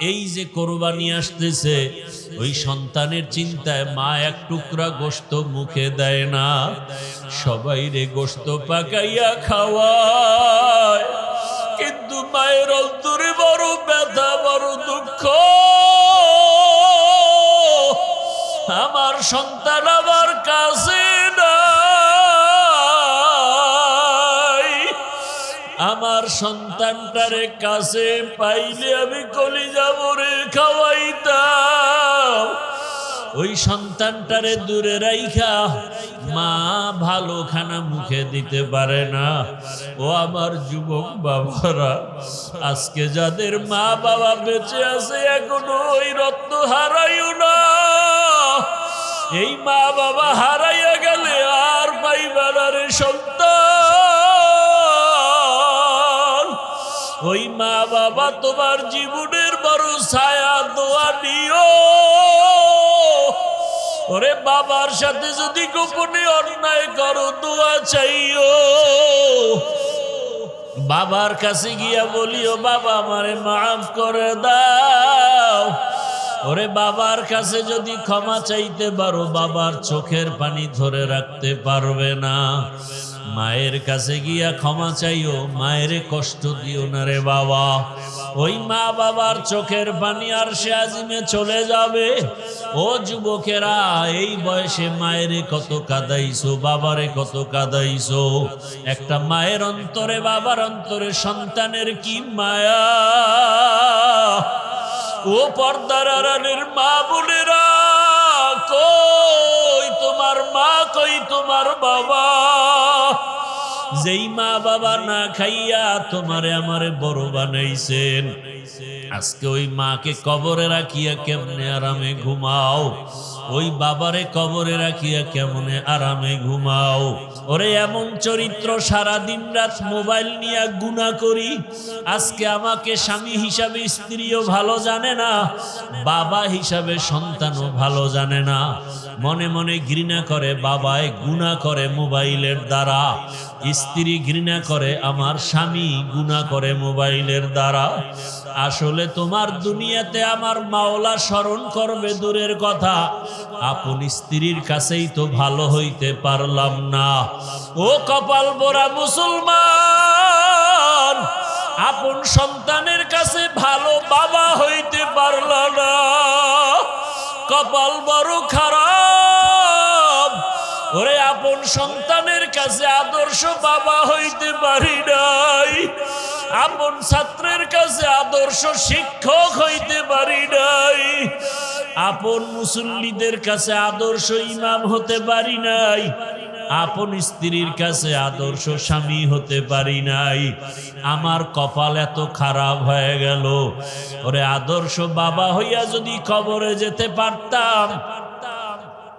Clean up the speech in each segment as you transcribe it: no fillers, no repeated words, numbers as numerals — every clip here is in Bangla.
এই যে কোরবানি আসতেছে, ওই সন্তানের চিন্তায় মা এক টুকরা গোশত মুখে দেয় না, সবাই রে গোশত পাকাইয়া খাওয়ায়। কিন্তু মায়ের অন্তরে বড় ব্যথা, বড় দুঃখ। আমার সন্তান আমার কাছে নাই, আমার সন্তানটারে কাছে পাইলে আমি কলিজা ভরে খাওয়াইতাম। ওই সন্তানটারে দূরে রাইখা মা ভালো খানা মুখে দিতে পারে না। ও আমার যুবক বাবারা, আজকে যাদের মা বাবা বেঁচে আছে এখনো ওই রত্ন হারাইও না। এই মা বাবা হারাইয়া গেলে আর পাইবা না রে সন্তান। ওই মা বাবা তোমার জীবনের বড় ছায়া, দোয়া নিও। ওরে বাবার সাথে যদি গোপনে অন্যায় করো, দোয়া চাইও। বাবার কাছে গিয়া বলিও, বাবা আমারে মাফ করে দাও। ওরে বাবার কাছে যদি ক্ষমা চাইতে পারো, বাবার চোখের পানি ধরে রাখতে পারবে না। মায়ের কাছে গিয়া ক্ষমা চাইও, মায়ের কষ্ট দিও না রে বাবা। ওই মা বাবার চোখের পানি আরশে আজিমে চলে যাবে। ও যুবকেরা, এই বয়সে মায়েরে কত কাঁদাইছো, বাবারে কত কাঁদাইছো। একটা মায়ের অন্তরে, বাবার অন্তরে সন্তানের কি মায়া। ও পর্দার আড়ালের মা বোনেরা, কই তোমার মা, কই তোমার বাবা? যেই মা বাবা না খাইয়া তোমারে আমারে বড় বানাইছেন, আজকে ওই মাকে কবরে রাখিয়া কেমনে আরামে ঘুমাও? ওই বাবারে কবরে রাখিয়া কেমনে আরামে ঘুমাও? ওরে এমন চরিত্র, সারা দিন রাত মোবাইল নিয়ে গুনাহ করি। আজকে আমাকে স্বামী হিসাবে স্ত্রীও ভালো জানে না, বাবা হিসাবে সন্তানও ভালো জানে না। মনে মনে ঘৃণা করে, বাবায় গুনাহ করে মোবাইলের দ্বারা, স্ত্রী ঘৃণা করে, আমার স্বামী গুনাহ করে মোবাইলের দ্বারা। আসলে তোমার দুনিয়াতে আমার মাওলা স্মরণ করবে দূরের কথা, আপন স্ত্রীর কাছেই তো ভালো হইতে পারলাম না। ও কপাল পোড়া মুসলমান, আপন সন্তানের কাছে ভালো বাবা হইতে পারল না, কপাল বড় খারাপ। ওরে আপন সন্তানের কাছে আদর্শ বাবা হইতে পারি নাই, আপন ছাত্রের কাছে আদর্শ শিক্ষক হইতে পারি নাই, আপন মুসল্লিদের কাছে আদর্শ ইমাম হতে পারি নাই, আপন স্ত্রীর কাছে আদর্শ স্বামী হতে পারি নাই। আমার কপাল এত খারাপ হয়ে গেল। ওরে আদর্শ বাবা হইয়া যদি কবরে যেতে পারতাম,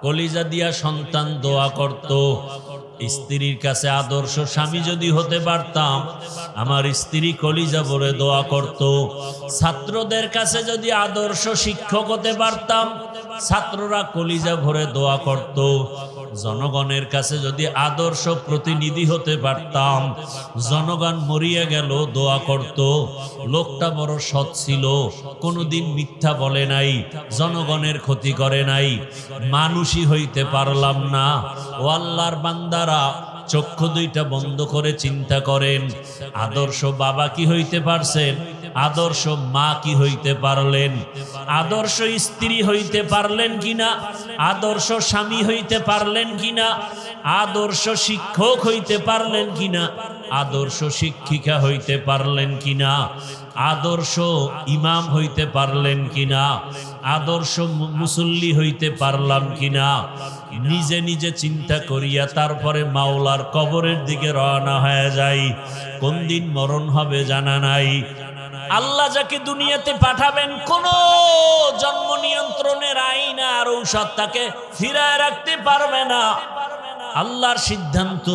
কলিজা দিয়া সন্তান দোয়া করত। স্ত্রীর কাছে আদর্শ স্বামী যদি হতে পারতাম, আমার স্ত্রী কলিজা ভরে দোয়া করত। ছাত্রদের কাছে যদি আদর্শ শিক্ষক হতে পারতাম, ছাত্ররা কলিজা ভরে দোয়া করত। জনগণের কাছে যদি আদর্শ প্রতিনিধি হতে পারতাম, জনগণ মরিয়া গেল দোয়া করত। লোকটা বড় সৎ ছিল, কোনোদিন মিথ্যা বলে নাই, জনগণের ক্ষতি করে নাই। মানুষই হইতে পারলাম না। ও আল্লাহর বান্দারা, চক্ষু দুইটা বন্ধ করে চিন্তা করেন, আদর্শ বাবা কি হইতে পারছেন? আদর্শ মা কি হইতে পারলেন? আদর্শ স্ত্রী হইতে পারলেন কিনা? আদর্শ স্বামী হইতে পারলেন কিনা? আদর্শ শিক্ষক হইতে পারলেন কিনা? আদর্শ শিক্ষিকা হইতে পারলেন কিনা? আদর্শ ইমাম হইতে পারলেন কিনা? আদর্শ মুসল্লি হইতে পারলাম কিনা? নিজে নিজে চিন্তা করিয়া তারপরে মাওলার কবরের দিকে রওনা হয়ে যাই। কোন দিন মরণ হবে জানা নাই। আল্লাহ যাকে দুনিয়াতে পাঠাবেন, কোন জন্ম নিয়ন্ত্রণের আইন আর ঔষধ তাকে ফিরায় রাখতে পারবে না। আল্লাহর সিদ্ধান্ত।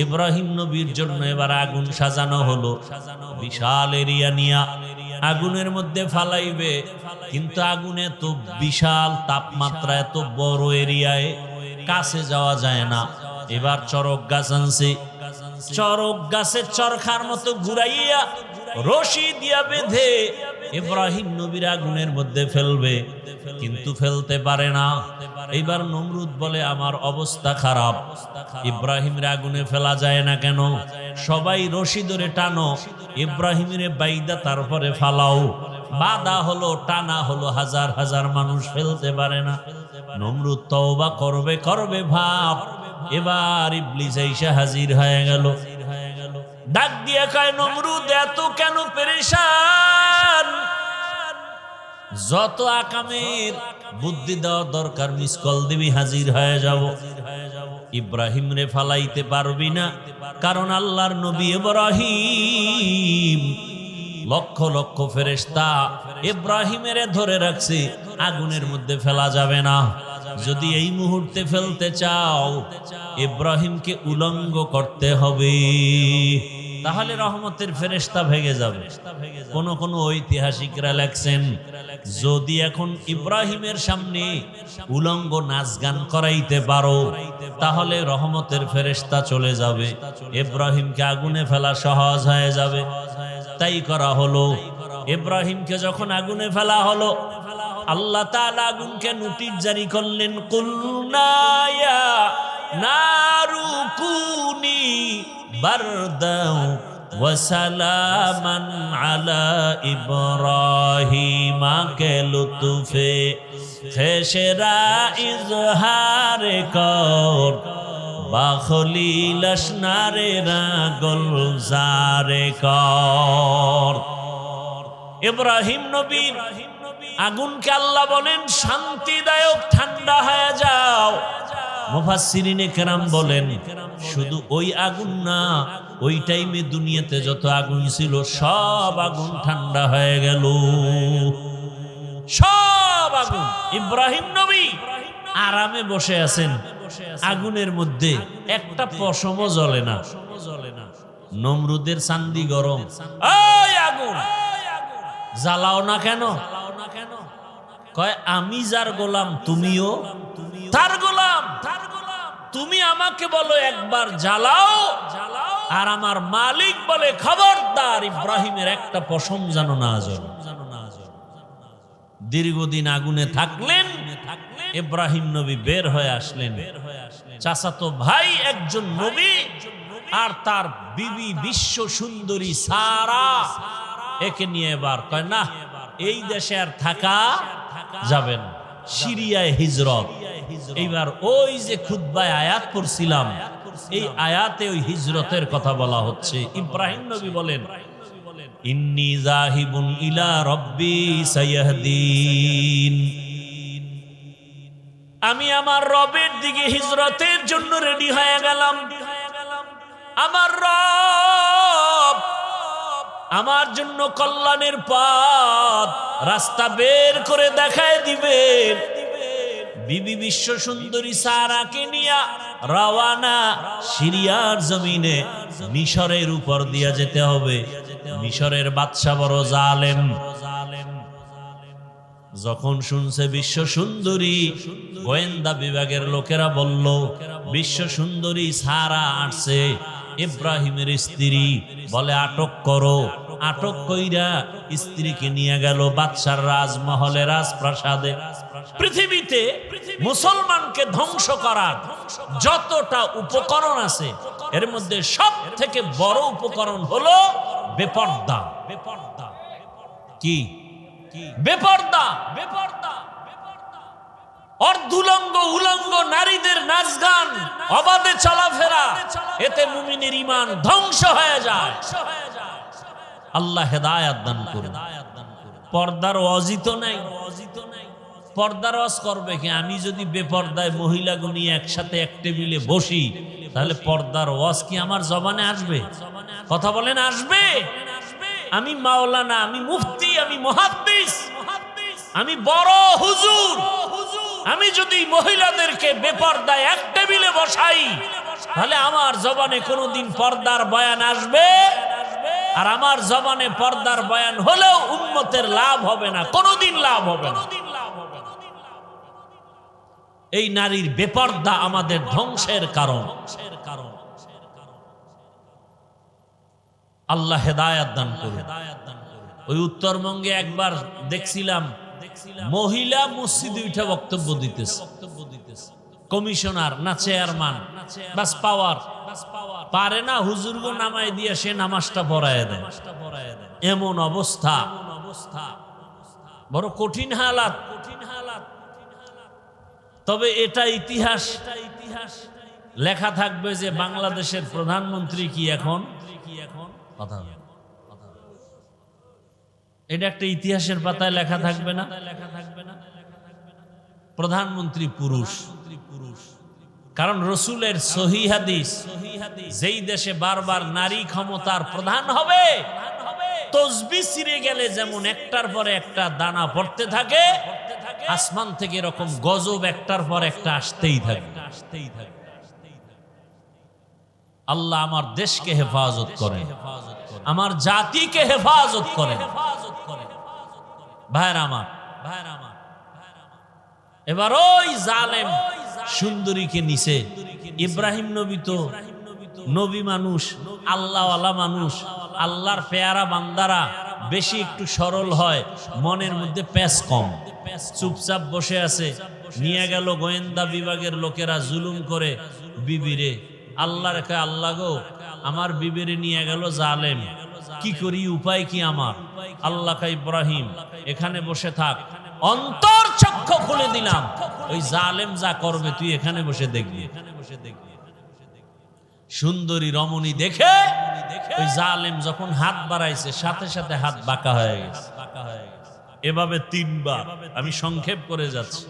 ইব্রাহিম নবীর জন্য এবার আগুন সাজানো হলো, বিশাল এরিয়া নিয়া আগুনের মধ্যে ফালাইবে, কিন্তু আগুনে তো বিশাল তাপমাত্রা, এত বড় এরিয়ায় কাছে যাওয়া যায় না। এবার চরক গাছ আনছে, চরক গাছের চরখার মতো ঘুরাইয়া রশি দিয়া বেঁধে ইব্রাহিম নবীর আগুনের মধ্যে ফেলবে, কিন্তু ফেলতে পারে না। এইবার নমরুদ বলে আমার অবস্থা খারাপ, ইব্রাহিমের আগুনে ফেলা যায় না কেন? সবাই রশি ধরে টানো, ইব্রাহিমের বাইদা তারপরে ফালাও। বাধা হলো, টানা হলো, হাজার হাজার মানুষ ফেলতে পারে না। নমরুদ তওবা করবে করবে ভাব, এবার ইবলিস এসে হাজির হয়ে গেল। ডাক দিয়ে কয়, নমরুদ এত কেন পেরেশান? যত আকামের বুদ্ধি দেওয়া দরকার মিস কল দিবি, হাজির হয়ে যাব। ইব্রাহিম রে ফালাইতে পারবি না, কারণ আল্লাহর নবী ইব্রাহিম লক্ষ লক্ষ ফেরেশতা ইব্রাহিমের ধরে রাখছে, আগুনের মধ্যে ফেলা যাবে না। যদি এই মুহূর্তে ফেলতে চাও, ইব্রাহিমকে উলঙ্গ করতে হবে, তাহলে রহমতের ফেরেশতা ভেঙে যাবে। কোন কোন ঐতিহাসিকরা লেখছেন, যদি এখন ইব্রাহিমের সামনে উলঙ্গ নাচ গান করাইতে পারো, তাহলে রহমতের ফেরেশতা চলে যাবে, ইব্রাহিমকে আগুনে ফেলা সহজ হয়ে যাবে। তাই করা হলো। ইব্রাহিমকে যখন আগুনে ফেলা হলো, আল্লাহ তাআলা আগুনকে নোটিশ জারি করলেন, কুলনা ইয়া নারু কুনি বারদাও ওয়া সালামান আলা ইব্রাহিম, কে লুতুফে খেশরা ইজহারে কর বাখলিল আসনারে রাগল জারে কর। ইব্রাহিম নবী আগুনকে আল্লাহ বলেন শান্তিদায়ক, ঠান্ডা হয়ে যাও। মুফাসসিরিনে কেরাম বলেন শুধু ওই আগুন না, ওই টাইমে দুনিয়াতে যত আগুন ছিল সব আগুন ঠান্ডা হয়ে গেল, সব আগুন। ইব্রাহিম নবী আরামে বসে আছেন, আগুনের মধ্যে একটা পশমও জ্বলে না। নমরুদের চান্দি গরম, ওই আগুন জ্বালাও না কেন? কয় আমি যার গোলাম, তুমিও তার গোলাম। তুমি আমাকে বলো একবার জ্বালাও, আর আমার মালিক বলে খবরদার ইব্রাহিমের একটা পশম যেন না জ্বলে। দীর্ঘদিন আগুনে থাকলেন, ইব্রাহিম নবী বের হয়ে আসলেন। চাচাতো ভাই একজন নবী আর তার বিবি বিশ্ব সুন্দরী সারা, একে নিয়ে এবার কয় না, এই দেশে আর থাকা যাবেন, সিরিয়ায় হিজরত। এইবার ওই যে খুতবায় আয়াত পড়ছিলাম, এই আয়াতে ওই হিজরতের কথা বলা হচ্ছে। ইব্রাহিম নবী বলেন, ইন্নী যাহিবুন ইলা রাব্বি সায়াহদিন, আমি আমার রবের দিকে হিজরতের জন্য রেডি হয়ে গেলাম। আমার রব আমার জন্য কল্যাণের পথ রাস্তা বের করে দেখায় দিবেন। বিবি বিশ্ব সুন্দরী সারাকে নিয়া রওয়ানা সিরিয়ার জমিনে, মিশরের উপর দিয়া যেতে হবে। মিশরের বাদশা বড় জালেম। যখন শুনছে বিশ্ব সুন্দরী, গোয়েন্দা বিভাগের লোকেরা বলল বিশ্ব সুন্দরী সারা আসছে, ইব্রাহিমের স্ত্রী, বলে আটক করো। আটক কইরা স্ত্রীকে নিয়ে গেল বাদশার রাজমহলে, রাজপ্রাসাদে। পৃথিবীতে মুসলমানকে ধ্বংস করার যতটা উপকরণ আছে, এর মধ্যে সব থেকে বড় উপকরণ হলো বেপর্দা। কি বেপর্দা? অর্ধুলঙ্গ উলঙ্গ নারীদের নাচ গান, অবাধে চলাফেরা, এতে মুমিনের ঈমান ধ্বংস হয়ে যায়। আল্লাহ হেদায়েত দান করুন। পর্দার ওয়াজি তো নাই, পর্দার ওয়াজ করবে কি? আমি যদি বেপর্দায় মহিলাগুলো নিয়ে একসাথে এক টেবিলে বসি, তাহলে পর্দার ওয়াজ কি আমার জবানে আসবে? কথা বলেন, আসবে? আমি মাওলানা, আমি মুফতি, আমি মুহাদ্দিস, আমি বড় হুজুর, আমি যদি মহিলাদেরকে বেপর্দায় এক টেবিলে বসাই, তাহলে আমার জবানে কোনোদিন পর্দার বয়ান আসবে? আর আমার জবানে পর্দার বয়ান হলেও উম্মতের লাভ হবে না, কোনোদিন লাভ হবে না। এই নারীর বেপর্দা আমাদের ধ্বংসের কারণ। আল্লাহ হেদায়াত দান করুন। ওই উত্তরবঙ্গে একবার দেখছিলাম মহিলা মসজিদে উঠে বক্তব্য দিতেছে, কমিশনার না চেয়ারম্যান, বাস পাওয়ার পারে না, হুজুরগো নামায় দিয়ে সে নামাজটা পড়ায় দেয়। এমন অবস্থা, বড় কঠিন হালাত। তবে এটা ইতিহাস লেখা থাকবে যে বাংলাদেশের প্রধানমন্ত্রী কি এখন কথা, এটা একটা ইতিহাসের পাতায় লেখা থাকবে না? প্রধানমন্ত্রী পুরুষ। কারণ রসুলের সহিহ হাদিস, যেই দেশে বারবার নারী ক্ষমতার প্রধান হবে, তসবিহ ছিঁড়ে গেলে যেমন একটার পরে একটা দানা পড়তে থাকে, আসমান থেকে এরকম গজব একটার পর একটা আসতেই থাকে। আল্লাহ আমার দেশকে হেফাজত করেন, আমার জাতিকে হেফাজত করেন। ভাইরা আমার, এবার ওই জালেম সুন্দরীকে নিছে। ইব্রাহিম নবী তো নবী মানুষ, আল্লাহওয়ালা মানুষ, আল্লাহর পেয়ারা বান্দারা বেশি একটু সরল হয়, মনের মধ্যে প্যাঁচ কম, চুপচাপ বসে আছে। নিয়ে গেল গোয়েন্দা বিভাগের লোকেরা, জুলুম করে বিবিরে। আল্লাহর কয়, আল্লাহ গো, আমার বিবিরে নিয়ে গেল জালেম, কি করি, উপায় কি আমার? আল্লাহ কয়, ইব্রাহিম এখানে বসে থাক, অন্তর চক্ষু খুলে দিলাম, ওই জালেম যা করবে তুই এখানে বসে দেখবি। সুন্দরী রমণী দেখে ওই জালেম যখন হাত বাড়াইছে, সাথে সাথে হাত বাঁকা হয়ে গেছে। এভাবে 3 বার, আমি সংক্ষেপ করে যাচ্ছি।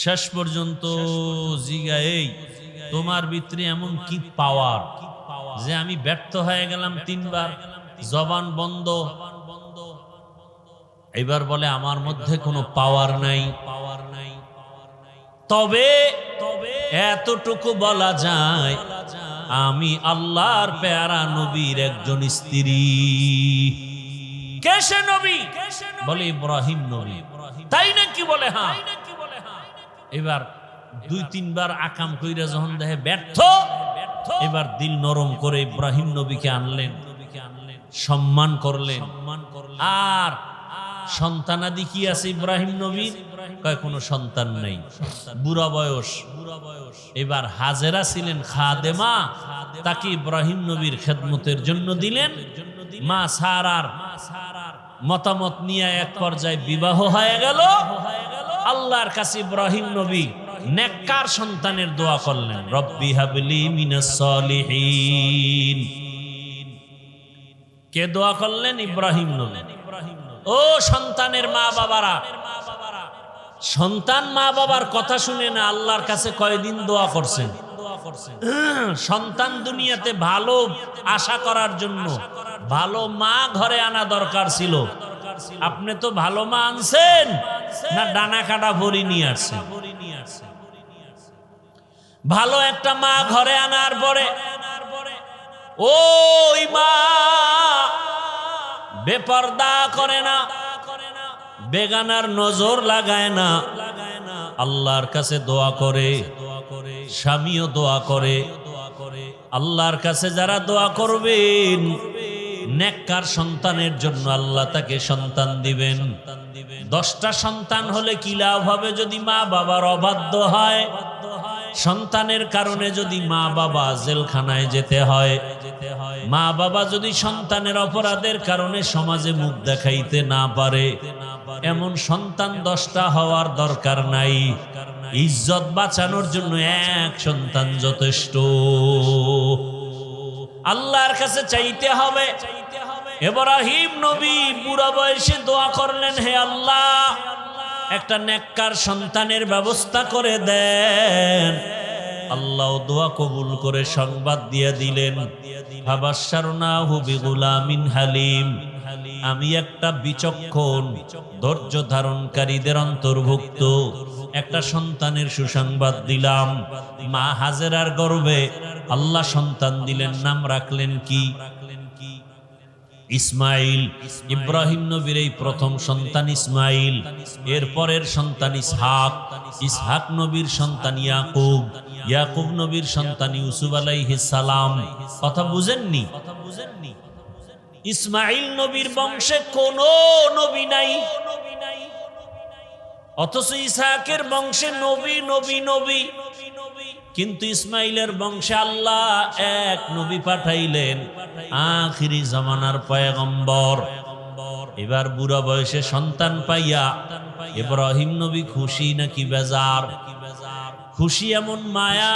শেষ পর্যন্ত জিগা, এই তোমার ভিতরে এমন কি পাওয়ার যে আমি ব্যর্থ হয়ে গেলাম 3 বার, জবান বন্ধ। এবার বলে আমার মধ্যে কোনো পাওয়ার নাই, তবে এতটুকু বলা যায় আমি আল্লাহর পেয়ারা নবীর একজন স্ত্রী। কে সে নবী? বলে ইব্রাহিম নবী। তাই নাকি? বলে হ্যাঁ। এবার 2-3 বার আকাম কইরা যখন দেখে ব্যর্থ, এবার দিল নরম করে ইব্রাহিম নবীকে আনলেন, সম্মান করলেন। আর সন্তানাদি কি আছে ইব্রাহিম নবীর? কয় কোনো সন্তান নেই, বুড়া বয়স। এবার হাজেরা ছিলেন খাদেমা, তাকে ইব্রাহিম নবীর খেদমতের জন্য দিলেন। মা সারার মতামত নিয়ে এক পর্যায়ে বিবাহ হয়ে গেল। আল্লাহর কাছে ইব্রাহিম নবী নেককার সন্তানের দোয়া করলেন, রব্বি হাবলি মিনাস সলিহিন। কে দোয়া করলেন? ইব্রাহিম নবী। ও সন্তানের মা বাবারা, সন্তান মা বাবার কথা শুনে না আল্লাহর কাছে কয়দিন দোয়া করছেন? সন্তান দুনিয়াতে ভালো আশা করার জন্য ভালো মা ঘরে আনা দরকার ছিল। আপনি তো ভালো মা আনছেন না ডানা কাটা ভরি নিয়ে আসছেন? ভালো একটা মা ঘরে আনার পরে ওই মা বেপরদা করে না, বেগানার নজর লাগায় না, আল্লাহর কাছে দোয়া করে, স্বামীও দোয়া করে। আল্লাহর কাছে যারা দোয়া করবেন নেককার সন্তানের জন্য আল্লাহ তাকে সন্তান দিবেন। 10টা সন্তান হলে কি লাভ হবে যদি মা বাবার অবাধ্য হয়? সন্তানের কারণে যদি মা বাবা জেলখানায় যেতে হয়, মা বাবা যদি সন্তানের অপরাধের কারণে সমাজে মুখ দেখাইতে না পারে, এমন সন্তান 10টা হওয়ার দরকার নাই। ইজ্জত বাঁচানোর জন্য 1 সন্তান যথেষ্ট। আল্লাহর কাছে চাইতে হবে। ইব্রাহিম নবী বুড়া বয়সে দোয়া করলেন, হে আল্লাহ একটা নেককার সন্তানের ব্যবস্থা করে দেন। আল্লাহ দোয়া কবুল করে সংবাদ দিয়ে দিলেন, ফাবাশশারনাহু বিগুলামিন হালিম। আমি একটা বিচক্ষণ ধৈর্য ধারণকারীদের অন্তর্ভুক্ত একটা সন্তানের সুসংবাদ দিলাম। মা হাজেরার গর্ভে আল্লাহ সন্তান দিলেন, নাম রাখলেন কি? ইসমাইল। ইব্রাহিম নবীর এই প্রথম সন্তান ইসমাইল, এর পরের সন্তান ইসহাক, ইসহাক নবীর সন্তান ইয়াকুব, ইয়াকুব নবীর সন্তান ইউসুফ আলাইহিস সালাম। কথা বুঝেননি? ইসমাইল নবীর বংশে কোনো নবী নাই, অথচ ইসহাকের বংশে নবী নবী নবী। কিন্তু ইসমাইলের বংশে আল্লাহ এক নবী পাঠাইলেন, আখিরি জামানার পয়গম্বর। এবার বুড়া বয়সে সন্তান পাইয়া ইব্রাহিম নবী খুশি নাকি বেজার? খুশি, এমন মায়া,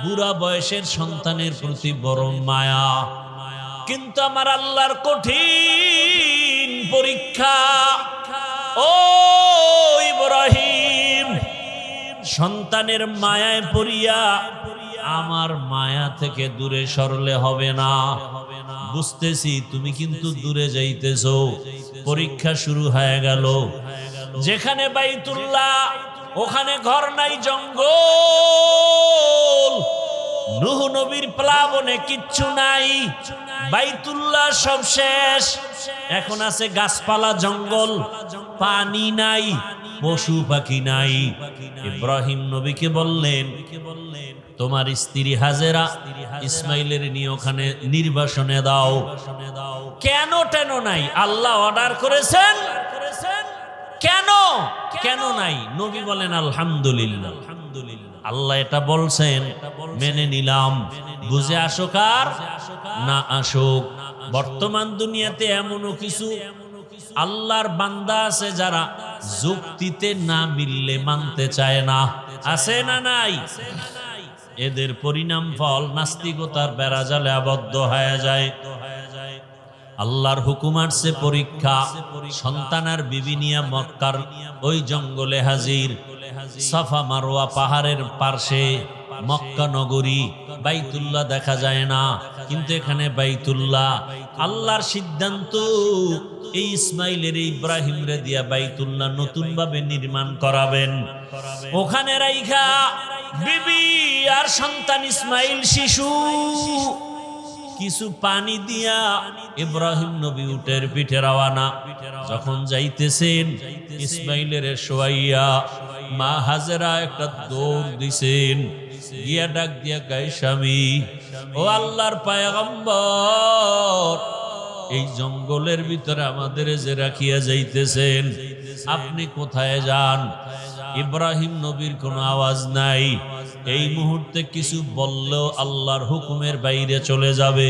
বুড়া বয়সের সন্তানের প্রতি বড় মায়া। কিন্তু আমার আল্লাহর কঠিন পরীক্ষা। ও ইব্রাহিম, সন্তানের মায়ায় পড়িয়া আমার মায়া থেকে দূরে সরলে হবে না। বুঝতেছি তুমি কিন্তু দূরে যাইতেছো। পরীক্ষা শুরু হয়ে গেল। যেখানে বাইতুল্লাহ ওখানে ঘর নাই, জঙ্গল। নূহ নবীর প্লাবনে কিচ্ছু নাই, বাইতুল্লাহ সব শেষ। এখন আছে গাছপালা, জঙ্গল, পানি নাই, পশু পাখি নাই। ইব্রাহিম নবীকে বললেন, তোমার স্ত্রী হাজেরা ইসমাইলের নিয়ে ওখানে নির্বাসনে দাও। কেন টেন নাই? আল্লাহ অর্ডার করেছেন। কেন কেন নাই? নবী বলেন আলহামদুলিল্লাহ। আল্লাহ এটা বলছেন, মেনে নিলাম। বুঝে আসুক আর না আসুক, বর্তমান দুনিয়াতে এমনও কিছু আল্লাহর বান্দা আছে যারা যুক্তিতে না মিললে মানতে চায় না। আছে না নাই? এদের পরিণাম ফল নাস্তিকতার বেড়াজালে আবদ্ধ হয়ে যায়। আল্লাহর হুকুম আসছে পরীক্ষা। সন্তানার বিবি নিয়া মক্কার ওই জঙ্গলে হাজির। সাফা মারওয়া পাহাড়ের পার্শ্বে মক্কা নগরী, বাইতুল্লাহ দেখা যায় না, কিন্তু এখানে বাইতুল্লাহ। আল্লাহর সিদ্ধান্ত, এই ইসমাইলের ইব্রাহিম রে দিয়া বাইতুল্লাহ নতুন ভাবে নির্মাণ করাবেন। ওখানে রাইখা বিবি আর সন্তান ইসমাইল শিশু কিছু পানি দিয়া ইব্রাহিম নবী উটের পিঠে রওয়ানা। যখন যাইতেছেন ইসমাইলের শোয়াইয়া মা হাজেরা একটা দৌড় দিছেন, গিয়া ডাক দিয়া গায়ে, স্বামী ও আল্লাহর পয়গম্বর, এই জঙ্গলের ভিতরে আমাদের যে রাখিয়া যাইতেছেন, আপনি কোথায় যান? ইব্রাহিম নবীর কোনো আওয়াজ নাই। এই মুহূর্তে কিছু বললেও আল্লাহর হুকুমের বাইরে চলে যাবে।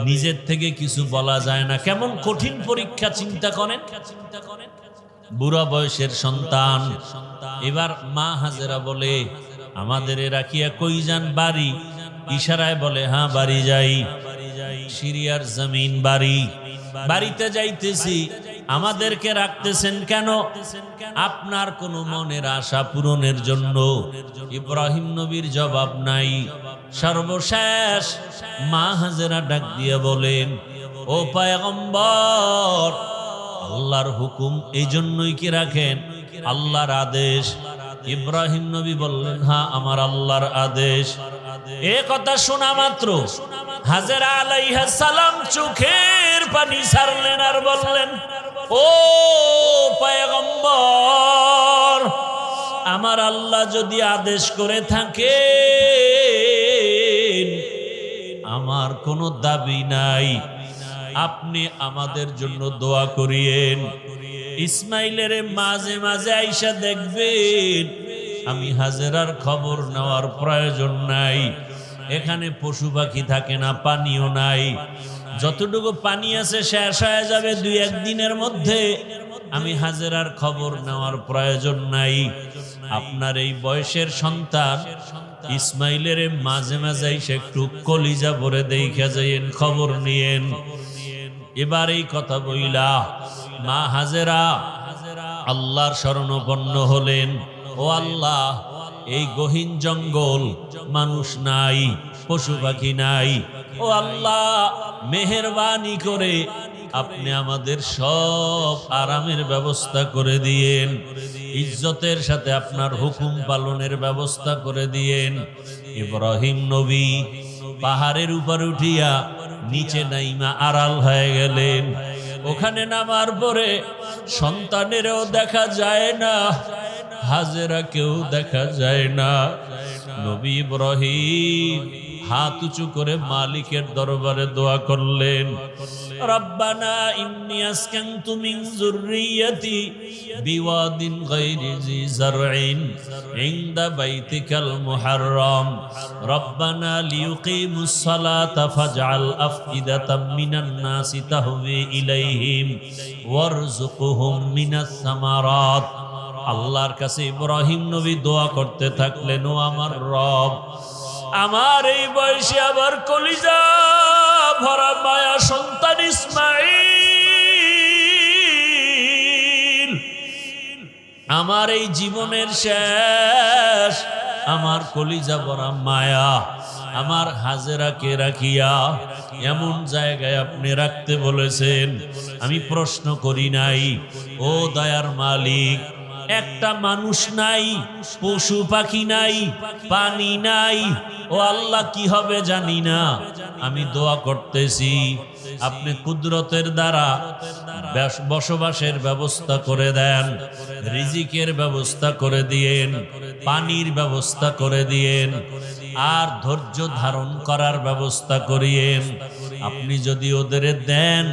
নিজের থেকে কিছু বলা যায় না। কেমন কঠিন পরীক্ষা চিন্তা করেন। বুড়া বয়সের সন্তান। এবার মা হাজেরা বলে, আমাদের রাখিয়া কই যান? বাড়ি। ইশারায় বলে, হ্যাঁ বাড়ি যাই। সিরিয়ার জমিন বাড়ি। বাড়িতে যাইতেছি। আমাদেরকে রাখতেছেন কেন? আপনার কোন মনের আশা পূরণের জন্য। ইব্রাহিম নবীর জবাব নাই। সর্বশেষ মা হাজেরা ডাক দিয়ে বলেন, ও পয়গম্বর, আল্লাহর হুকুম এই জন্যই কি রাখেন? আল্লাহর আদেশ। ইব্রাহিম নবী বললেন, হ্যাঁ আমার আল্লাহর আদেশ। এ কথা শোনা মাত্র হাজেরা আলাইহিস সালাম চোখের পানি ছাড়লেন আর বললেন, ও পয়গম্বর, আমার আল্লাহ যদি আদেশ করে থাকে, আমার কোনো দাবি নাই, আপনি আমাদের জন্য দোয়া করিয়েন। ইসমাইলের মাঝে মাঝে আইসা দেখবেন, আমি হাজেরার খবর নেওয়ার প্রয়োজন নাই। এখানে পশু পাখি থাকে না, পানিও নাই। যতটুকু পানি আছে শেষ হয়ে যাবে 2-1 দিনের মধ্যে। আমি হাজেরার খবর নেওয়ার প্রয়োজন নাই। আপনার এই বয়সের সন্তান ইসমাইলের মাঝে মাঝে এসে একটু কলিজা ভরে দেখে যাইয়েন, খবর নিয়েন। এবার এই কথা বইলা মা হাজেরা আল্লাহর শরণাপন্ন হলেন। ও আল্লাহ, এই গহীন জঙ্গল, মানুষ নাই, পশু পাখি নাই। ও আল্লাহ, মেহেরবানি করে আপনি আমাদের সব আরামের ব্যবস্থা করে দিয়েন। ইজ্জতের সাথে আপনার হুকুম পালনের ব্যবস্থা করে দিয়েন। ইব্রাহিম নবী পাহাড়ের উপর উঠিয়া নিচে নাইমা আড়াল হয়ে গেলেন। ওখানে নামার পরে সন্তানেরও দেখা যায় না, হাজেরা কেউ দেখা যায় না। নবী ইব্রাহিম হাত উঁচু করে মালিকের দরবারে দোয়া করলেন, রব্বানা ইন্নী আসকানতু মিন যুররিয়্যাতি বিওয়াদিন গায়রি জি যারইন ইনদা বাইতিকাল মুহাররম রব্বানা লিয়ুকিমুস সালাতা ফাজআল আফইদাতাম মিনান নাসি তাহওয়ি ইলাইহিম ওয়ারযুকহুম মিনাস সামারাত। আল্লাহর কাছে ইব্রাহিম নবী দোয়া করতে থাকলেন, ও আমার রব, আমার এই বয়সে আবার কলিজা ভরা মায়া সন্তান ইসমাঈল, আমার এই জীবনের শেষ, আমার কলিজা ভরা মায়া আমার হাজেরাকে রাখিয়া এমন জায়গায় আপনি রাখতে বলেছেন। আমি প্রশ্ন করি নাই, ও দয়ার মালিক, একটা মানুষ নাই, পশু পাখি নাই, পানি নাই, ও আল্লাহ কি হবে জানি না। আমি দোয়া করতেছি আপনি কুদরতের দ্বারা বসবাসের ব্যবস্থা করে দেন, রিজিকের ব্যবস্থা করে দিয়েন, পানির ব্যবস্থা করে দিয়েন, আর ধৈর্য ধারণ করার ব্যবস্থা করিয়েন। আপনি যদি ওদের দেন,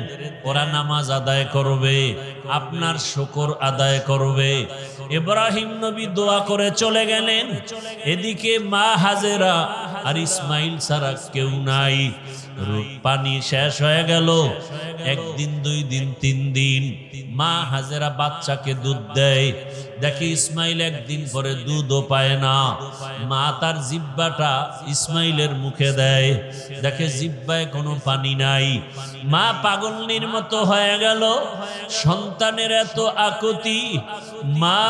ওরা নামাজ আদায় করবে, আপনার শুকর আদায় করবে। ইব্রাহিম নবী দোয়া করে চলে গেলেন। এদিকে মা হাজেরা আর ইসমাইল ছাড়া কেউ নাই। পানি শেষ হয়ে গেল। একদিন, 2 দিন, 3 দিন মা হাজেরা বাচ্চাকে দুধ দেয়। দেখে ইসমাইল একদিন পরে দুধও পায় না। মা তার জিব্বাটা ইসমাইলের মুখে দেয়, দেখে জিব্বায় কোনো পানি নাই। মা পাগলনির মতো হয়ে গেল। সন্তানের এত আকুতি, মা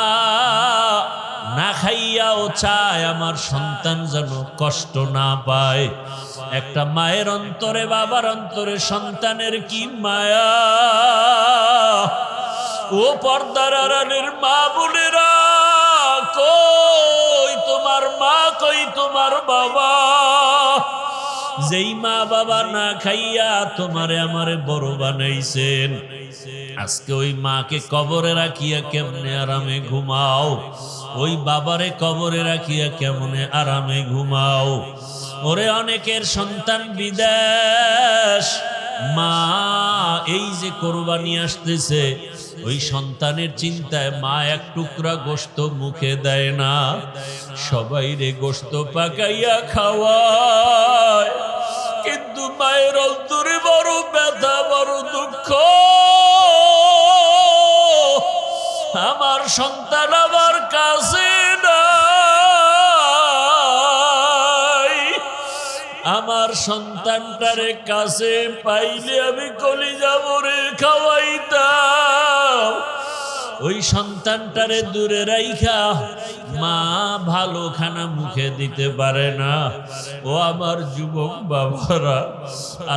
না খাইয়াও চায় আমার সন্তান যেন কষ্ট না পায়। একটা মায়ের অন্তরে, বাবার অন্তরে সন্তানের কি মায়া। ও পর্দার আড়ালের মা বোনেরা, কই তোমার মা, কই তোমার বাবা? যেই মা বাবা না খাইয়া তোমারে আমারে বড় বানাইছেন, আজকে ওই মাকে কবরে রাখিয়া কেমনে আরামে ঘুমাও? ওই বাবারে কবরে রাখিয়া কেমনে আরামে ঘুমাও? ওরে অনেকের সন্তান বিদেশ, মা এই যে কোরবানি আসতেছে, ওই সন্তানের চিন্তায় মা এক টুকরা গোশত মুখে দেয় না, সবাই রে গোশত পাকাইয়া খাওয়ায়। কিন্তু মায়ের অন্তরে বড় ব্যথা, বড় দুঃখ। আমার সন্তান আমার কাছে নাই, আমার সন্তানটারে কাছে পাইলে আমি কলিজা ভরে খাওয়াইতাম। ওই সন্তানটারে দূরে রাইখা মা ভালো খানা মুখে দিতে পারে না। ও আমার যুবক বাবারা,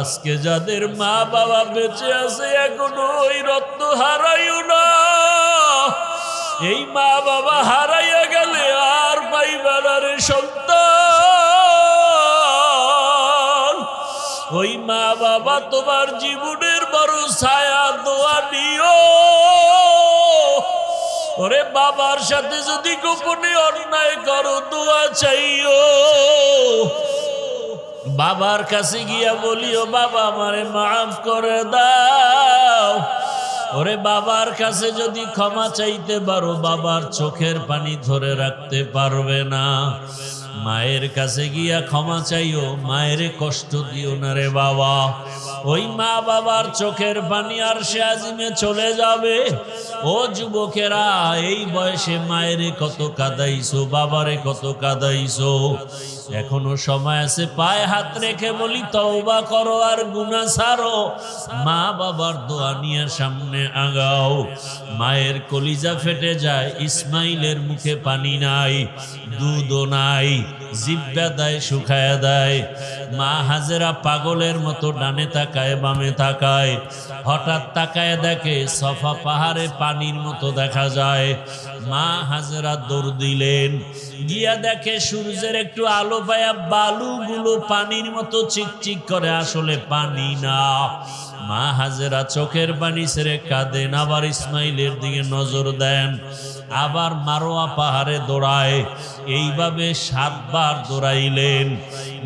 আজকে যাদের মা বাবা বেঁচে আছে, এখনো ওই রত্ন হারাইও না। এই মা বাবা হারাইয়া গেলে আর পাইবা না রে সন্তান। ওই মা বাবা তোমার জীবনের বড় ছায়া, দোয়া নিও। ওরে বাবার সাথে যদি গোপনে অন্যায় করো, দোয়া চাইও। বাবার কাছে গিয়া বলিও, বাবা আমারে মাফ করে দাও। ওরে বাবার কাছে যদি ক্ষমা চাইতে পারো, বাবার চোখের পানি ধরে রাখতে পারবে না। মায়ের কাছে গিয়া ক্ষমা চাইও, মায়ের কষ্ট দিও না রে বাবা। ওই মা বাবার চোখের পানি আর সে আজিমে চলে যাবে। ও যুবকেরা, এই বয়সে মায়েরে কত কাঁদাইছো, বাবারে কত কাঁদাইছো। এখনো সময় আছে, পায়ে হাত রেখে বলি তওবা করো আর গুনাহ ছাড়ো। মা বাবার দোয়া নিয়ে সামনে আগাও। মায়ের কলিজা ফেটে যায়, ইসমাইলের মুখে পানি নাই, দুধও নাই, জিব্বা দেয় শুকায় দেয়। মা হাজেরা পাগলের মতো ডানে তাকায়, বামে তাকায়। হঠাৎ তাকায় দেখে সফা পাহাড়ে পানির মতো দেখা যায়। মা হাজেরা দৌড় দিলেন, গিয়া দেখে সূর্যের একটু আলো পায়া বালুগুলো পানির মতো চিকচিক করে, আসলে পানি না। মা হাজেরা চোখের পানি ছেড়ে কাঁদেন, আবার ইসমাইলের দিকে নজর দেন, আবার মারোয়া পাহাড়ে দৌড়ায়। এইভাবে 7 বার দৌড়াইলেন।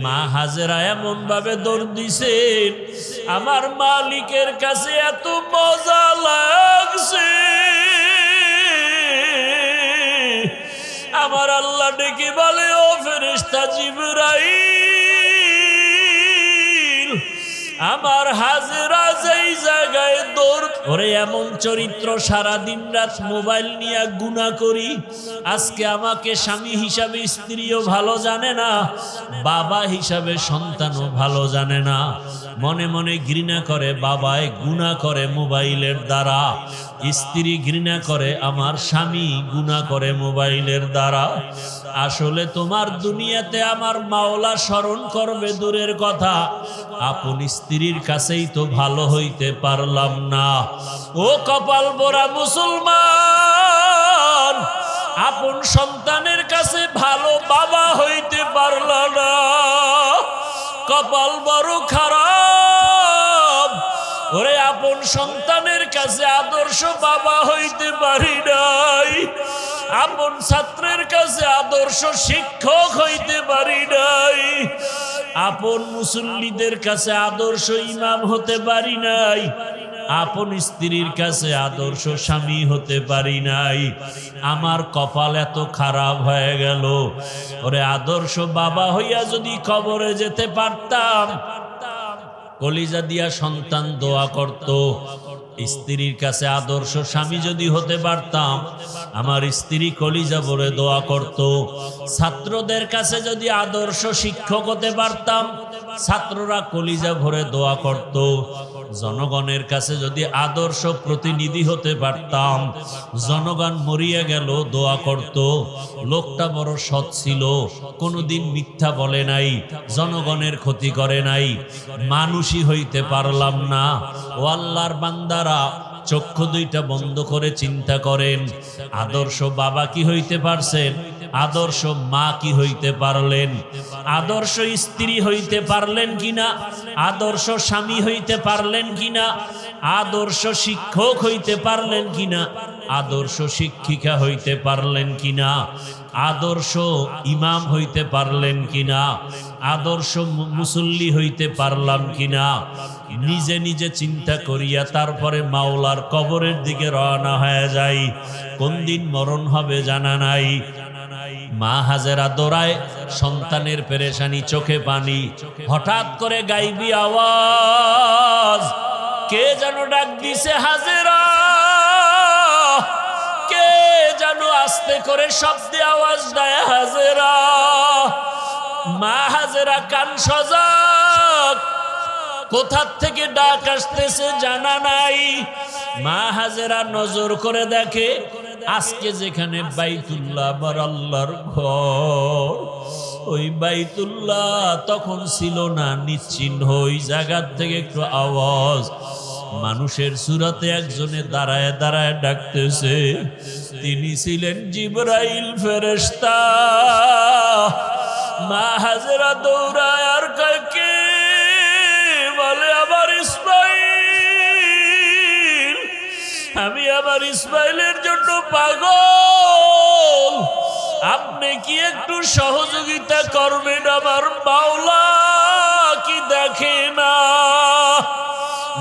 মা হাজেরা এমন ভাবে দৌড় দিছেন, আমার মালিকের কাছে এত মজা লাগছে। আমার আল্লাহ ডেকে বলে, ও ফেরেশতা জিবরাইল, আমার হাজেরা যেই জায়গায় দৌড়। ওরে এমন চরিত্র, সারা দিন রাত মোবাইল নিয়ে গুনাহ করি। আজকে আমাকে স্বামী হিসাবে স্ত্রীও ভালো জানে না, বাবা হিসাবে সন্তানও ভালো জানে না। মনে মনে ঘৃণা করে বাবায়, গুনাহ করে মোবাইলের দ্বারা। স্ত্রী ঘৃণা করে আমার স্বামী, গুনাহ করে মোবাইলের দ্বারা। আসলে তোমার দুনিয়াতে আমার মাওলা স্মরণ করবে দূরের কথা, আপন স্ত্রীর কাছেই তো ভালো হইতে পারলাম না। ও কপাল পোড়া মুসলমান, আপন সন্তানের কাছে ভালো বাবা হইতে পারলা না, কপাল বড় খারাপ। ওরে আপন সন্তানের কাছে আদর্শ বাবা হইতে পারি নাই, আপন ছাত্রের কাছে আদর্শ শিক্ষক হইতে পারি নাই, আপন মুসল্লিদের কাছে আদর্শ ইমাম হতে পারি নাই, আপন স্ত্রীর কাছে আদর্শ স্বামী হতে পারি নাই। আমার কপাল এত খারাপ হয়ে গেল। ওরে আদর্শ বাবা হইয়া যদি কবরে যেতে পারতাম, কলিজা দিয়া সন্তান দোয়া করত। স্ত্রীর কাছে আদর্শ স্বামী যদি হতে পারতাম, আমার স্ত্রী কলিজা ভরে দোয়া করত। ছাত্রদের কাছে যদি আদর্শ শিক্ষক হতে পারতাম, ছাত্ররা কলিজা ভরে দোয়া করত। জনগণের কাছে যদি আদর্শ প্রতিনিধি হতে পারতাম, জনগণ মরিয়া গেল দোয়া করত। লোকটা বড় সৎ ছিল, কোনোদিন মিথ্যা বলে নাই, জনগণের ক্ষতি করে নাই। মানুষই হইতে পারলাম না। ও আল্লাহর বান্দারা, চক্ষু দুইটা বন্ধ করে চিন্তা করেন, আদর্শ বাবা কি হইতে পারছেন? আদর্শ মা কি হইতে পারলেন? আদর্শ স্ত্রী হইতে পারলেন কিনা? আদর্শ স্বামী হইতে পারলেন কিনা? আদর্শ শিক্ষক হইতে পারলেন কিনা? আদর্শ শিক্ষিকা হইতে পারলেন কিনা? আদর্শ ইমাম হইতে পারলেন কিনা? আদর্শ মুসল্লি হইতে পারলাম কিনা? নিজে নিজে চিন্তা করিয়া তারপরে মাওলার কবরের দিকে রওনা হয়ে যাই। কোন দিন মরণ হবে জানা নাই। মা হাজেরা দৌড়ায়, সন্তানের পেরেশানি, চোখে পানি। হঠাৎ করে গাইবি আওয়াজ, কে যেন ডাক দিছে, হাজেরা। কে যেন আস্তে করে শব্দে আওয়াজ দেয়, হাজেরা। মা হাজেরা কান সজাগ, কোথার থেকে ডাক আসতেছে জানা নাই। মা হাজেরা নজর করে দেখে, আজকে যেখানে বাইতুল্লাহ আমার আল্লাহর ঘর, ওই বাইতুল্লাহ তখন ছিল না, নিশ্চিহ্ন। ওই জায়গার থেকে একটু আওয়াজ, মানুষের সুরাতে একজনে দাঁড়ায় দাঁড়ায় ডাকতেছে। তিনি ছিলেন জিবরাইল ফেরেশতা। মা হাজেরা দৌড়ায় আর কয়, কে? বলে, আমার ইসমাইল। আমি আমার ইসমাইলের জন্য পাগল, আপনি কি একটু সহযোগিতা করবেন? আমার মাওলা কি দেখে না?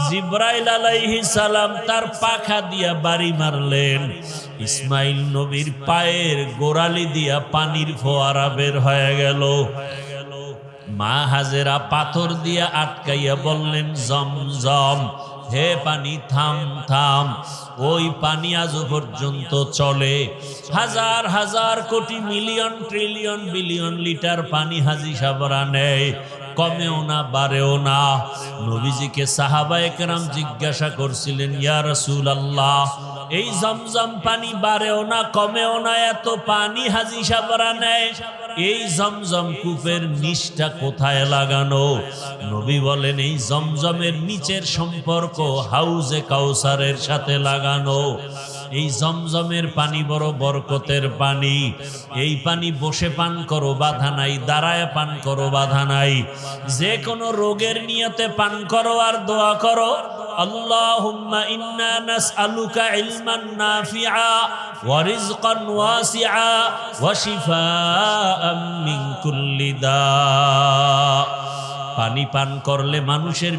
জিবরাইল আলাইহিস সালাম তার পাখা দিয়া বাড়ি মারলেন। ইসমাইল নবীর পায়ের গোড়ালি দিয়া পানির ফোয়ারা বের হয়ে গেল। মা হাজেরা পাথর দিয়া আটকাইয়া বললেন, জমজম, হে পানি থাম থাম। ওই পানি আজ পর্যন্ত চলে। হাজার হাজার কোটি মিলিয়ন ট্রিলিয়ন বিলিয়ন লিটার পানি হাজি সাবরা নেয়, কমেও না বাড়েও না। নবীজিকে সাহাবায়ে কেরাম জিজ্ঞাসা করছিলেন, ইয়া রাসূলুল্লাহ, এই জমজম পানি বাড়েও না কমেও না, এত পানি হাজি সাবরা নেয়, এই জমজম কূপের নিচটা কোথায় লাগানো? নবী বলেন, এই জমজমের নিচের সম্পর্ক হাউজে কাউসারের সাথে লাগানো। এই জমজমের পানি বড় বরকতের পানি। এই পানি বসে পান করো বাধা নাই, দাঁড়ায় পান করো বাধা নাই। যে কোনো রোগের নিয়তে পান করো আর দোয়া করো, আল্লাহুম্মা ইন্না নাসআলুকা ইলমান নাফিআ ওয়া রিজকান ওয়াসিআ ওয়া শিফাআম মিন কুল্লি দা। পানি পান করলে মানুষের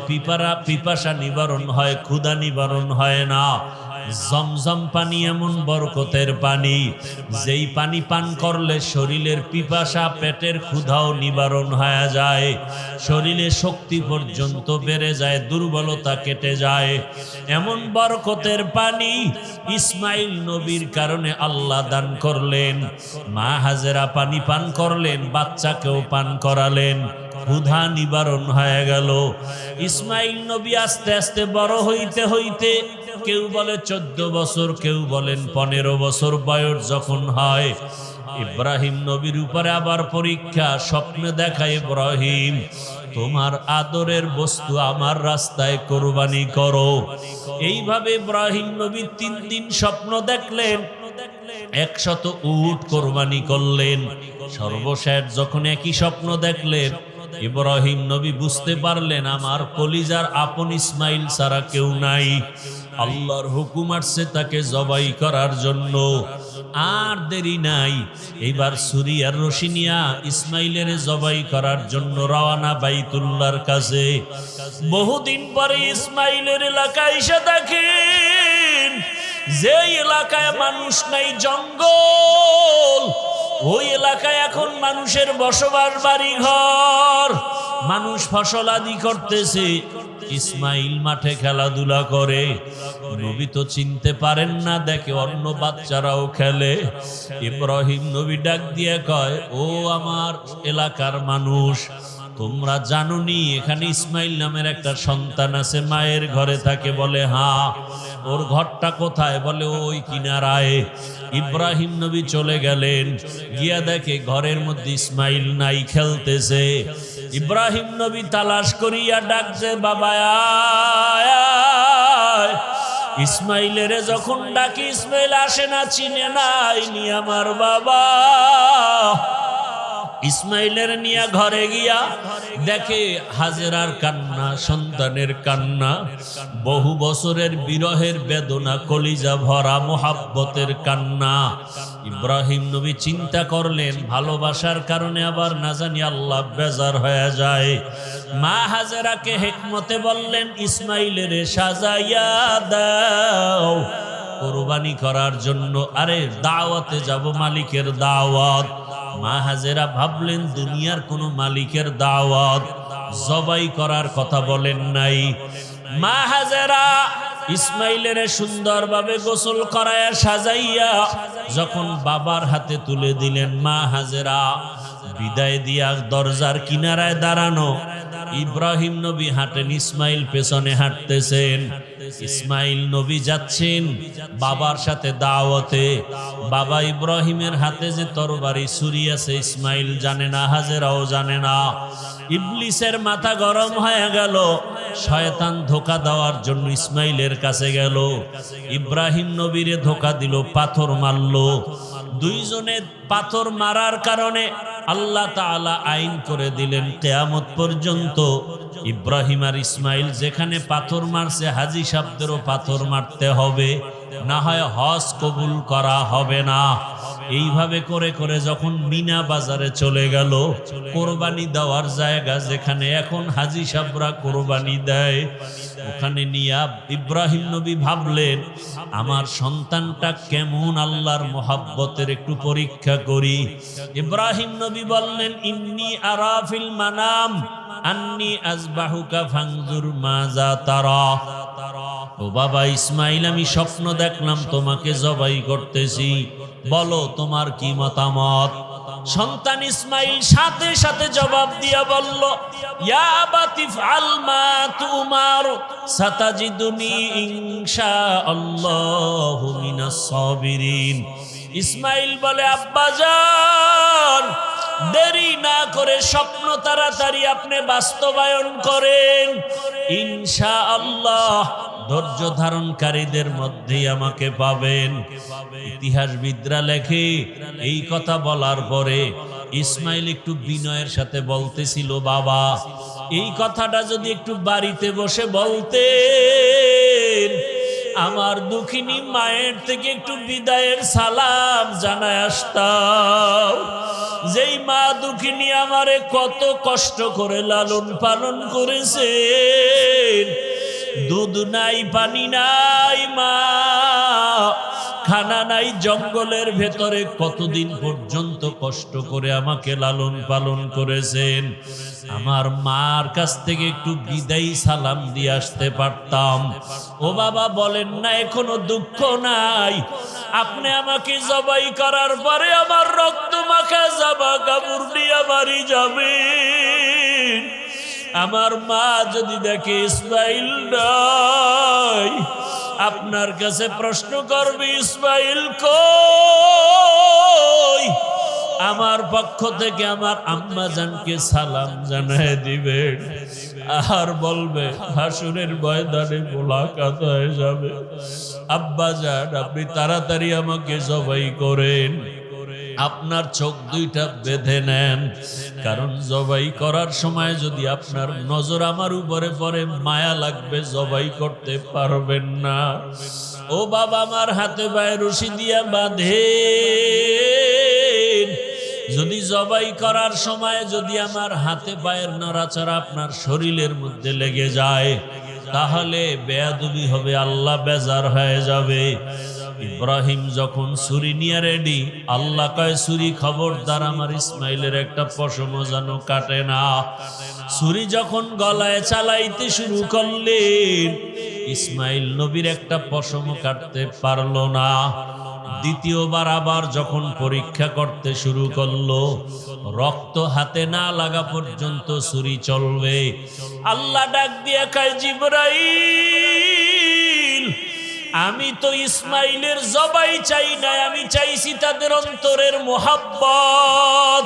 পিপাসা নিবারণ হয়, ক্ষুধা নিবারণ হয় না। জমজম পানি এমন বরকতের পানি, যেই পানি পান করলে শরীরের পিপাসা, পেটের ক্ষুধাও নিবারণ হয়ে যায়, শরীরে শক্তি পর্যন্ত বেড়ে যায়, দুর্বলতা কেটে যায়। এমন বরকতের পানি ইসমাইল নবীর কারণে আল্লাহ দান করলেন। মা হাজেরা পানি পান করলেন, বাচ্চাকেও পান করালেন, ক্ষুধা নিবারণ হয়ে গেল। ইসমাইল নবী আস্তে আস্তে বড় হইতে হইতে, কেউ বলে 14 বছর, কেউ বলেন 15 বছর বয়স যখন হয়, ইব্রাহিম নবীর উপরে আবার পরীক্ষা। স্বপ্নে দেখা, ইব্রাহিম তোমার আদরের বস্তু আমার রাস্তায় কোরবানি করো। এইভাবে ইব্রাহিম নবী 3 দিন স্বপ্ন দেখলেন, 100 উট কোরবানি করলেন। সর্বশেষ যখন একই স্বপ্ন দেখলেন, ইব্রাহিম নবী বুঝতে পারলেন আমার কলিজার আপন ইসমাইল ছাড়া কেউ নাই। আল্লাহর হুকুম আসছে তাকে জবাই করার জন্য। আর দেরি নাই, এইবার ছুরি আর রশি নিয়া ইসমাইলের জবাই করার জন্য রওনা বাইতুল্লাহর কাছে। বহুদিন পরে ইসমাইলের এলাকায় এসে দেখেন, যে এলাকায় মানুষ নাই, জঙ্গল, ওই এলাকায় এখন মানুষের বসবাস, বাড়ি ঘর, মানুষ ফসল আদি করতেছে। ইসমাইল মাঠে খেলাধুলা করে। নবী তো চিনতে পারেন না, দেখে অন্য বাচ্চারাও খেলে। ইব্রাহিম নবী ডাক দিয়ে কয়, ও আমার এলাকার মানুষ, তোমরা জানোনি এখানে ইসমাইল নামের একটা সন্তান আছে, মায়ের ঘরে থাকে? বলে হ্যাঁ। ওর ঘরটা কোথায়? বলে ওই কিনারায়। ইব্রাহিম নবী চলে গেলেন, গিয়া দেখে ঘরের মধ্যে ইসমাইল নাই, খেলতেছে। ইব্রাহিম নবী তালাশ করিয়া ডাকছে, বাবা আয়। ইসমাইলের যখন ডাকি, ইসমাইল আসে না, চিনে নাই, নি আমার বাবা। ইসমাইলের নিয়া ঘরে গিয়া দেখে হাজেরার কান্না, সন্তানের কান্না, বহু বছরের বিরহের বেদনা, কলিজা ভরা মোহাব্বতের কান্না। ইব্রাহিম নবী চিন্তা করলেন, ভালোবাসার কারণে আবার না জানি আল্লাহ বেজার হয়ে যায়। মা হাজেরাকে হিকমতে বললেন, ইসমাইলের সাজাইয়া দাও কোরবানি করার জন্য। আরে দাওয়াতে যাব, মালিকের দাওয়াত। মা হাজেরা ভাবলেন দুনিয়ার কোন মালিকের দাওয়াত, জবাই করার কথা বলেন নাই। মা হাজেরা ইসমাইলের সুন্দরভাবে গোসল করায়া সাজাইয়া যখন বাবার হাতে তুলে দিলেন, মা হাজেরা বিদায় দিয়া দরজার কিনারায় দাঁড়ানো। ইব্রাহিম নবী হাঁটেন, ইসমাইল পেছনে হাঁটতেছেন। ইসমাইল নবী যাচ্ছেন বাবার সাথে দাওয়াতে। বাবা ইব্রাহিমের হাতে যে তরবারি, ছুরি আছে, ইসমাইল জানে না, হাজেরাও জানে না। ইবলিসের মাথা গরম হয়ে গেল, শয়তান ধোঁকা দেওয়ার জন্য ইসমাইলের কাছে গেল। ইব্রাহিম নবীরে ধোঁকা দিল, পাথর মারল। দুইজনে পাথর মারার কারণে আল্লাহ তাআলা আইন করে দিলেন, কিয়ামত পর্যন্ত ইব্রাহিম আর ইসমাইল যেখানে পাথর মারছে, হাজী সাহেবদেরও পাথর মারতে হবে, না হয় হজ কবুল করা হবে না। এইভাবে করে করে যখন মিনা বাজারে চলে গেল, কোরবানি দেওয়ার জায়গা যেখানে এখন হাজী সাহেবরা কোরবানি দেয়, ওখানে নিয়া ইব্রাহিম নবী ভাবলেন, আমার সন্তানটা কেমন আল্লাহর মোহাব্বতের একটু পরীক্ষা করি। ইব্রাহিম নবী বললেন, ইন্নী আরা ফিল মানাম আন্নী আযবাহুকা ফানজুর মাযা তারা। ও বাবা ইসমাইল, আমি স্বপ্ন দেখলাম তোমাকে জবাই করতেছি, বলো তোমার কি মতামত। সন্তান ইসমাইল সাথে সাথে জবাব দিয়া বলল, ইয়া আবাতি ফাল মা তুমার সাতাজিদুনি ইনশাআল্লাহু মিনাস সাবিরিন। ইসমাইল বলে, আব্বাজান, দেরি না করে স্বপ্ন তাড়াতাড়ি আপনি বাস্তবায়ন করেন, ইনশাআল্লাহ ধৈর্য ধারণকারীদের মধ্যেই আমাকে পাবেন। ইতিহাসবিদরা লেখে এই কথা বলার পরে ইসমাইল একটু বিনয়ের সাথে বলতেছিল, বাবা এই কথাটা যদি একটু বাড়িতে বসে বলতেন, আমার দুঃখিনী মায়ের থেকে একটু বিদায়ের সালাম জানায় আসতাম। যেই মা দুঃখিনী আমারে কত কষ্ট করে লালন পালন করেছেন, দুধ নাই পানি নাই মা, খানা নাই, জঙ্গলের ভেতরে কতদিন পর্যন্ত কষ্ট করে আমাকে লালন পালন করেছেন। আমার মার কাছ থেকে একটু বিদায়ী সালাম দিয়ে আসতে পারতাম। ও বাবা বলেন না এখনো দুঃখ নাই? আপনি আমাকে জবাই করার পরে আমার রক্ত মাখা জামা কাপড় নিয়ে বাড়ি যাবেন। আমার মা যদি দেখে ইসমাইল নাই, আপনার কাছে প্রশ্ন করবে ইসমাইল কই? আমার পক্ষ থেকে আমার আম্মা জানকে সালাম জানায় দিবেন, আর বলবে হাসুরের ময়দানে মোলাকাত হয়ে যাবে। আব্বা জান আপনি তাড়াতাড়ি আমাকে জবাই করেন, আপনার চোখ দুইটা বেঁধে নেন, কারণ জবাই করার সময় যদি আপনার নজর আমার উপরে পড়ে মায়া লাগবে, জবাই করতে পারবেন না। ও বাবা আমার হাতে পায়ে রশি দিয়া বাঁধে, যদি জবাই করার সময় যদি আমার হাতে পায়ের নড়াচড়া আপনার শরীরের মধ্যে লেগে যায়, তাহলে বেয়াদবি হবে, আল্লাহ বেজার হয়ে যাবে। ইব্রাহিম যখন ছুরি নিয়ে রেডি, আল্লাহ কয় ছুরি খবরদার আমার ইসমাইলের একটা পশমও যেন কাটে না। ছুরি যখন গলায় চালাইতে শুরু করলেন, ইসমাইল নবীর একটা পশমও কাটতে পারলো না। দ্বিতীয়বার আবার যখন পরীক্ষা করতে শুরু করলো, রক্ত হাতে না লাগা পর্যন্ত ছুরি চলবে। আল্লাহ ডাক দিয়ে কয় জিবরাইল, আমি তো ইসমাইলের জবাই চাই না, আমি চাইছি তাদের অন্তরের মোহাব্বত।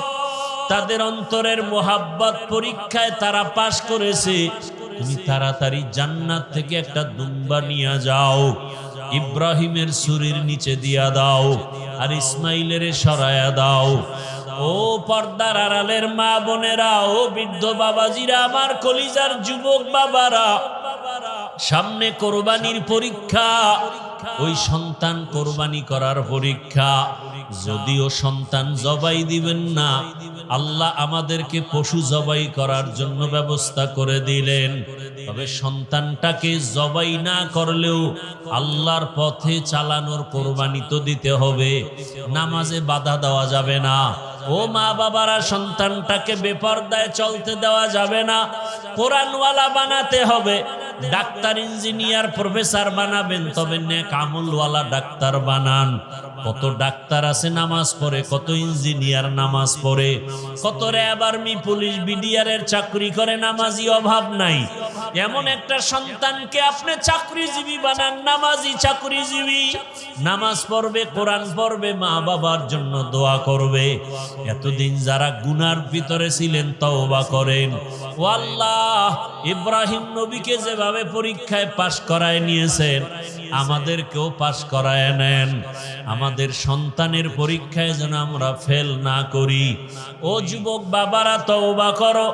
তাদের অন্তরের মোহাব্বত পরীক্ষায় তারা পাশ করেছে, তুমি তাড়াতাড়ি জান্নাত থেকে একটা দুম্বা নিয়ে যাও, ইব্রাহিমের ছুরির নিচে দিয়া দাও, আর ইসমাইলের সরায়া দাও। ও পর্দার আড়ালের মা বোনেরা, ও বৃদ্ধ বাবাজিরা, আমার কলিজার যুবক বাবারা, সামনে কোরবানির পরীক্ষা, ওই সন্তান কোরবানি করার পরীক্ষা। যদিও সন্তান জবাই দিবেন না, আল্লাহ আমাদেরকে পশু জবাই করার জন্য ব্যবস্থা করে দিলেন, তবে সন্তানটাকে জবাই না করলেও আল্লাহর পথে চালানোর কোরবানি তো দিতে হবে। নামাজে বাধা দেওয়া যাবে না। ও মা বাবারা, সন্তানটাকে বেপরদায় চলতে দেওয়া যাবে না, কোরআনওয়ালা বানাতে হবে। ডাক্তার ইঞ্জিনিয়ার প্রফেসর বানাবেন, তবে নেক আমলওয়ালা ডাক্তার বানান। কত ডাক্তার আছে নামাজ পড়ে, কত ইঞ্জিনিয়ার নামাজ পড়ে, কত র্যাব আর্মি পুলিশ বিডিআরের চাকরি করে, নামাজি অভাব নাই। এমন একটা সন্তানকে আপনি চাকরিজীবী বানান, নামাজি চাকরিজীবী, নামাজ পড়বে, কোরআন পড়বে, মা বাবার জন্য দোয়া করবে। এতদিন যারা গুনার ভিতরে ছিলেন তওবা করেন। ও আল্লাহ, ইব্রাহিম নবীকে যেভাবে পরীক্ষায় পাশ করায় নিয়েছেন, আমাদেরকেও পাশ করায় নেন। আমাদের সন্তানের পরীক্ষায় যেন আমরা ফেল না করি। ও যুবক বাবারা, তওবা করো,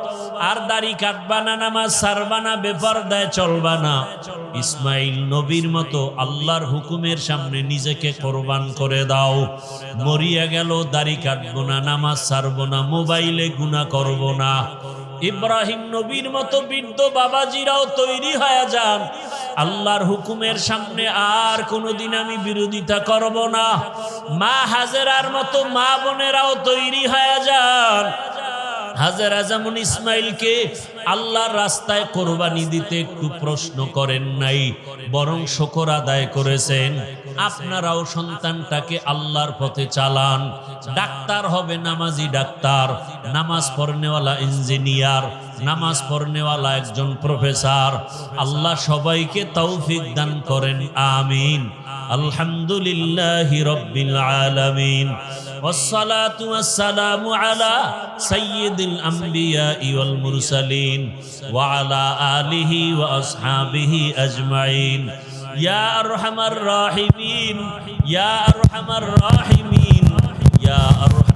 আর দাড়ি কাটবা না, নামাজ ছাড়বা না, বেপরদায় চলবা না। ইসমাইল নবীর মতো আল্লাহর হুকুমের সামনে নিজেকে কোরবান করে দাও। মরিয়া গেল দাড়ি কাটবো না, নামাজ ছাড়বো না, মোবাইলে গুনাহ করবো না। ইব্রাহিম নবীর মতো বৃদ্ধ বাবাজিরাও তৈরি হয়ে যান, আল্লাহর হুকুমের সামনে আর কোনোদিন আমি বিরোধিতা করব না। মা হাজেরার মতো মা বোনেরাও তৈরি হয়ে যান। হাজেরা যেমন ইসমাইলকে আল্লাহর রাস্তায় কোরবানি দিতে একটু প্রশ্ন করেন নাই, বরং শুকর আদায় করেছেন। আপনারাও সন্তানটাকে আল্লাহর পথে চালান। ডাক্তার হবে নামাজি ডাক্তার, নামাজ পড়নেওয়ালা ইঞ্জিনিয়ার, নামাজ পড়নেওয়ালা একজন প্রফেসর। আল্লাহ সবাইকে তৌফিক দান করেন, আমিন। আলহামদুলিল্লাহি রাব্বিল আলামিন, والصلاة والسلام على سيد الأنبياء والمرسلين وعلى آله وأصحابه أجمعين يا أرحم الراحمين يا أرحم الراحمين يا